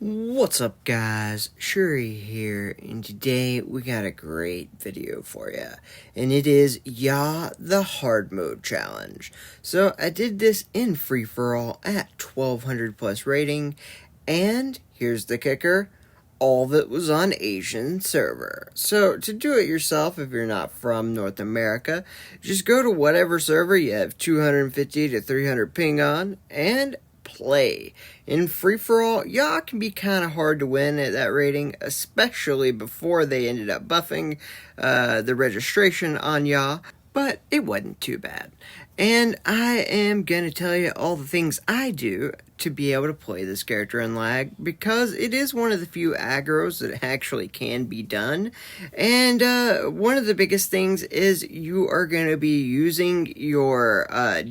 What's up guys, Shouri here, and today we got a great video for you, and it is the hard mode challenge. So I did this in free-for-all at 1200 plus rating, and here's the kicker, all of it was on Asian server. So to do it yourself, if you're not from North America, just go to whatever server you have 250 to 300 ping on, and play. In free-for-all, can be kind of hard to win at that rating, especially before they ended up buffing the registration on but it wasn't too bad. And I am going to tell you all the things I do to be able to play this character in lag, because it is one of the few aggros that actually can be done. And one of the biggest things is you are going to be using your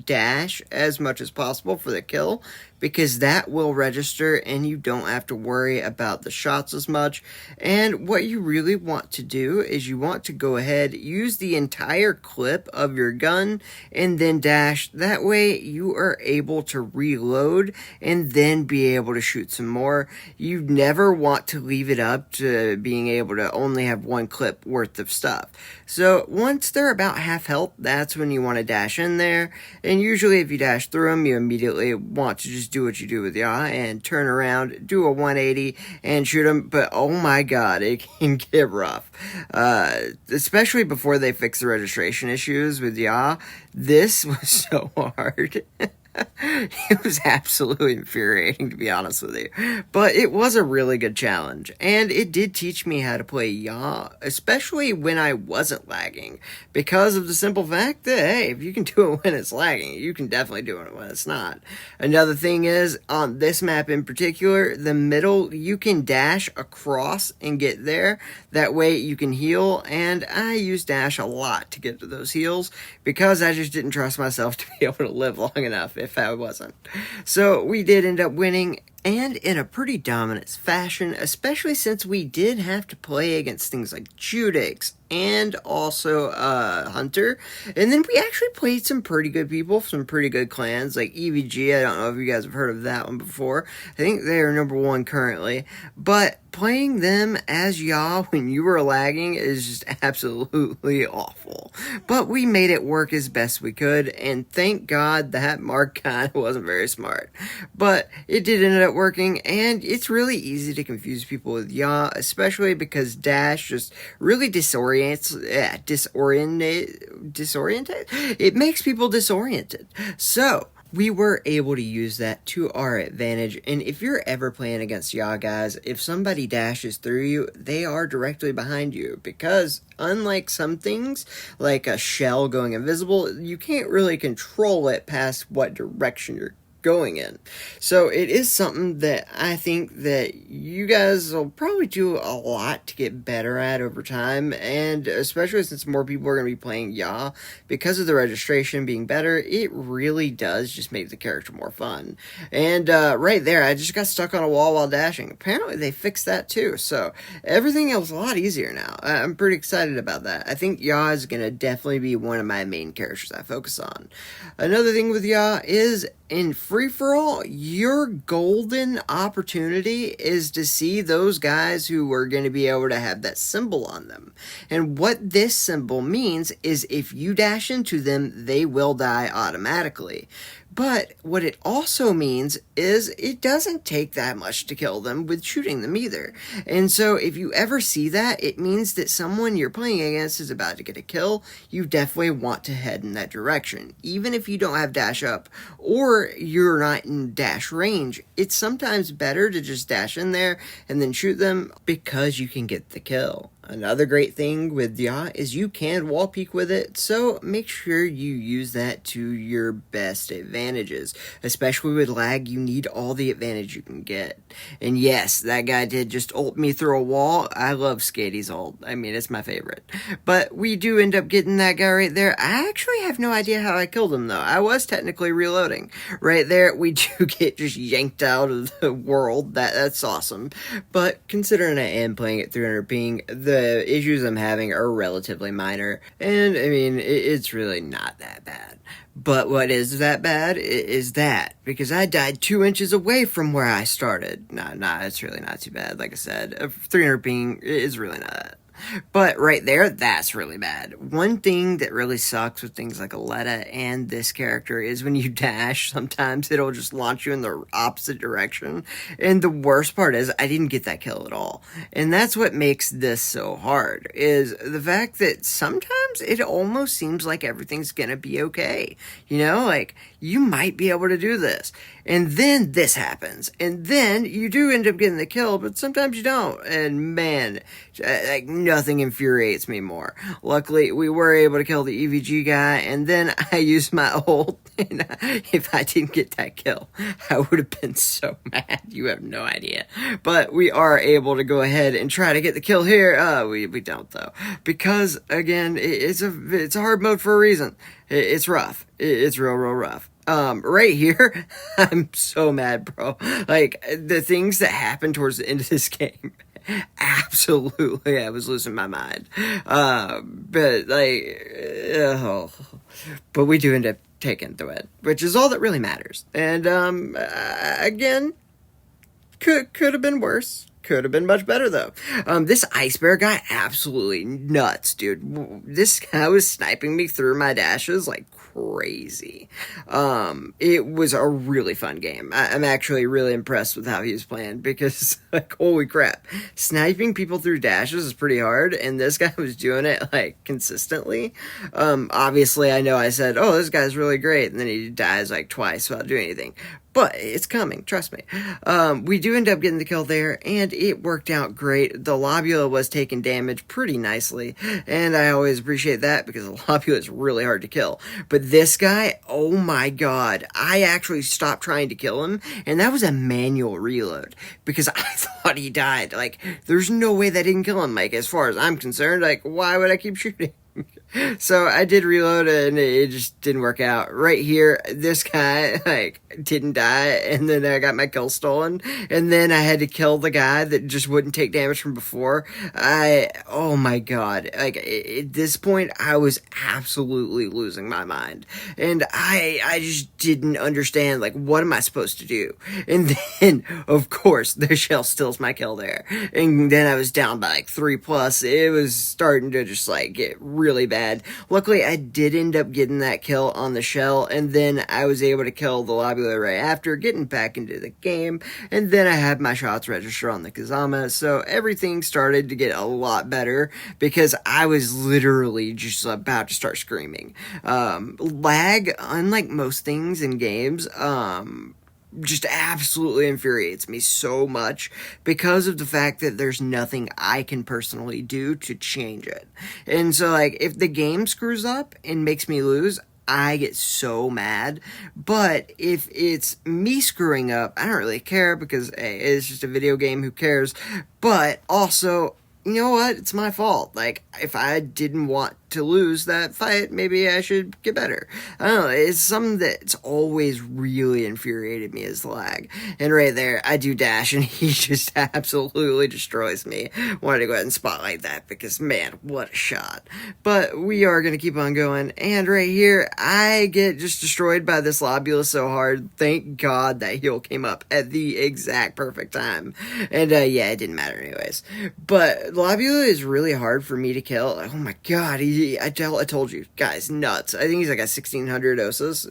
dash as much as possible for the kill, because that will register and you don't have to worry about the shots as much. And what you really want to do is you want to go ahead, use the entire clip of your gun, and then dash. That way you are able to reload and then be able to shoot some more. You never want to leave it up to being able to only have one clip worth of stuff. So once they're about half health, that's when you want to dash in there. And usually if you dash through them, you immediately want to just do what you do with and turn around, do a 180 and shoot them. But oh my god, it can get rough. Especially before they fix the registration issues with this was so hard. It was absolutely infuriating, to be honest with you. But it was a really good challenge, and it did teach me how to play especially when I wasn't lagging, because of the simple fact that, hey, if you can do it when it's lagging, you can definitely do it when it's not. Another thing is, on this map in particular, the middle, you can dash across and get there. That way you can heal, and I use dash a lot to get to those heals, because I just didn't trust myself to be able to live long enough if I wasn't. So we did end up winning, and in a pretty dominant fashion, especially since we did have to play against things like Judix and also Hunter. And then we actually played some pretty good people, some pretty good clans, like EVG. I don't know if you guys have heard of that one before. I think they are number one currently. But playing them as when you were lagging is just absolutely awful. But we made it work as best we could, and thank God that Mark kind of wasn't very smart. But it did end up working, and it's really easy to confuse people with especially because dash just really disorientates. It makes people disoriented. So we were able to use that to our advantage, and if you're ever playing against guys, if somebody dashes through you, they are directly behind you, because unlike some things, like a shell going invisible, you can't really control it past what direction you're going in. So it is something that I think that you guys will probably do a lot to get better at over time, and especially since more people are going to be playing because of the registration being better, it really does just make the character more fun. And right there, I just got stuck on a wall while dashing. Apparently they fixed that too, so everything else is a lot easier now. I'm pretty excited about that. I think is going to definitely be one of my main characters I focus on. Another thing with is, in free-for-all, your golden opportunity is to see those guys who are going to be able to have that symbol on them. And what this symbol means is if you dash into them, they will die automatically. But what it also means is it doesn't take that much to kill them with shooting them either. And so if you ever see that, it means that someone you're playing against is about to get a kill. You definitely want to head in that direction. Even if you don't have dash up or you're not in dash range, it's sometimes better to just dash in there and then shoot them, because you can get the kill. Another great thing with is you can wall peek with it, so make sure you use that to your best advantages. Especially with lag, you need all the advantage you can get. And yes, that guy did just ult me through a wall. I love Skady's ult. I mean, it's my favorite. But we do end up getting that guy right there. I actually have no idea how I killed him, though. I was technically reloading. Right there, we do get just yanked out of the world. That's awesome. But considering I am playing at 300 ping, the the issues I'm having are relatively minor, and I mean, it's really not that bad. But what is that bad is that, because I died 2 inches away from where I started. Nah, it's really not too bad. Like I said, 300 ping is really not. But right there, that's really bad. One thing that really sucks with things like Aletta and this character is when you dash, sometimes it'll just launch you in the opposite direction. And the worst part is I didn't get that kill at all. And that's what makes this so hard, is the fact that sometimes it almost seems like everything's gonna be okay. You know, like, you might be able to do this. And then this happens. And then you do end up getting the kill, but sometimes you don't. And man, like, nothing infuriates me more. Luckily, we were able to kill the EVG guy, and then I used my ult, and if I didn't get that kill, I would have been so mad. You have no idea. But we are able to go ahead and try to get the kill here. We don't, though. Because, again, it's a hard mode for a reason. It's rough. It's real rough. Right here, I'm so mad, bro. Like, the things that happened towards the end of this game, absolutely, I was losing my mind. But, like, but we do end up taking the win, which is all that really matters. And, again, could have been worse. Could have been much better, though. This ice bear guy, absolutely nuts, dude. This guy was sniping me through my dashes like crazy. It was a really fun game. I'm actually really impressed with how he was playing, because, like, holy crap. Sniping people through dashes is pretty hard, and this guy was doing it, like, consistently. Obviously, I know I said, oh, this guy's really great, and then he dies, like, twice without doing anything. But it's coming, trust me. We do end up getting the kill there, and it worked out great. The Lobula was taking damage pretty nicely, and I always appreciate that, because the Lobula is really hard to kill. But this guy, oh my god, I actually stopped trying to kill him, and that was a manual reload, because I thought he died. Like, there's no way that didn't kill him, like, as far as I'm concerned. Like, why would I keep shooting? So I did reload, and it just didn't work out. Right here, this guy, like, didn't die, and then I got my kill stolen, and then I had to kill the guy that just wouldn't take damage from before. Oh my god, like, at this point, I was absolutely losing my mind, and I just didn't understand, like, what am I supposed to do? And then, of course, the shell steals my kill there, and then I was down by, like, 3+. It was starting to just, like, get really bad. Luckily, I did end up getting that kill on the shell, and then I was able to kill the Lobula right after, getting back into the game, and then I had my shots register on the Kazama, so everything started to get a lot better, because I was literally just about to start screaming. Lag, unlike most things in games, just absolutely infuriates me so much, because of the fact that there's nothing I can personally do to change it. And so, like, if the game screws up and makes me lose, I get so mad. But if it's me screwing up, I don't really care, because, hey, it's just a video game, who cares? But also, you know what? It's my fault. Like, if I didn't want to lose that fight, maybe I should get better. I don't know, it's something that's always really infuriated me, is the lag. And right there, I do dash, and he just absolutely destroys me. Wanted to go ahead and spotlight that, because, man, what a shot. But we are going to keep on going, and right here, I get just destroyed by this Lobula so hard. Thank God that heal came up at the exact perfect time. And, yeah, it didn't matter anyways. But Lobula is really hard for me to kill. Oh my god, I told you, guys, nuts. I think he's like a 1600 Osus.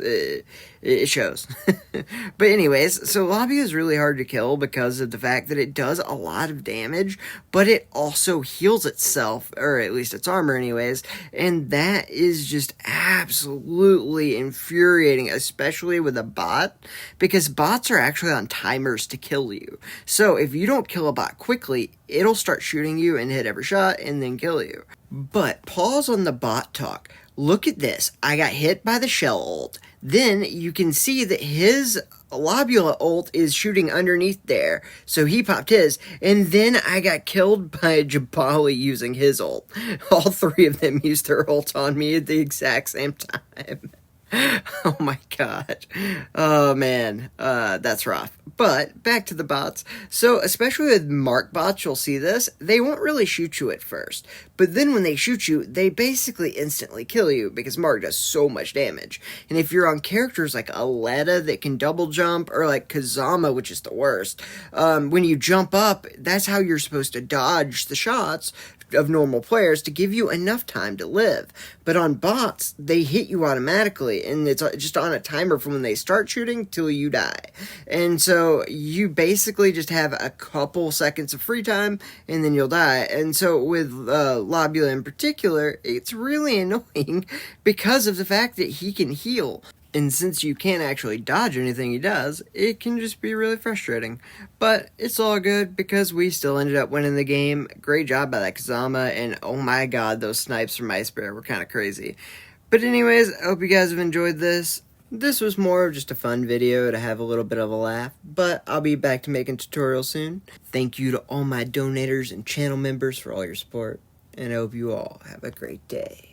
It shows. But anyways, so Lobula is really hard to kill because of the fact that it does a lot of damage, but it also heals itself, or at least its armor anyways, and that is just absolutely infuriating, especially with a bot, because bots are actually on timers to kill you. So if you don't kill a bot quickly, it'll start shooting you and hit every shot and then kill you. But pause on the bot talk. Look at this. I got hit by the shell ult. Then you can see that his Lobula ult is shooting underneath there. So he popped his. And then I got killed by Jabali using his ult. All three of them used their ult on me at the exact same time. Oh my god. Oh man, that's rough. But back to the bots. So, especially with mark bots, you'll see this. They won't really shoot you at first. But then when they shoot you, they basically instantly kill you because mark does so much damage. And if you're on characters like Aletta that can double jump, or like Kazama, which is the worst, when you jump up, that's how you're supposed to dodge the shots of normal players to give you enough time to live. But on bots, they hit you automatically, and it's just on a timer from when they start shooting till you die. And so you basically just have a couple seconds of free time, and then you'll die. And so with Lobula in particular, it's really annoying because of the fact that he can heal. And since you can't actually dodge anything he does, it can just be really frustrating. But it's all good because we still ended up winning the game. Great job by that Kazama, and oh my god, those snipes from Ice Bear were kind of crazy. But anyways, I hope you guys have enjoyed this. This was more of just a fun video to have a little bit of a laugh, but I'll be back to making tutorials soon. Thank you to all my donators and channel members for all your support, and I hope you all have a great day.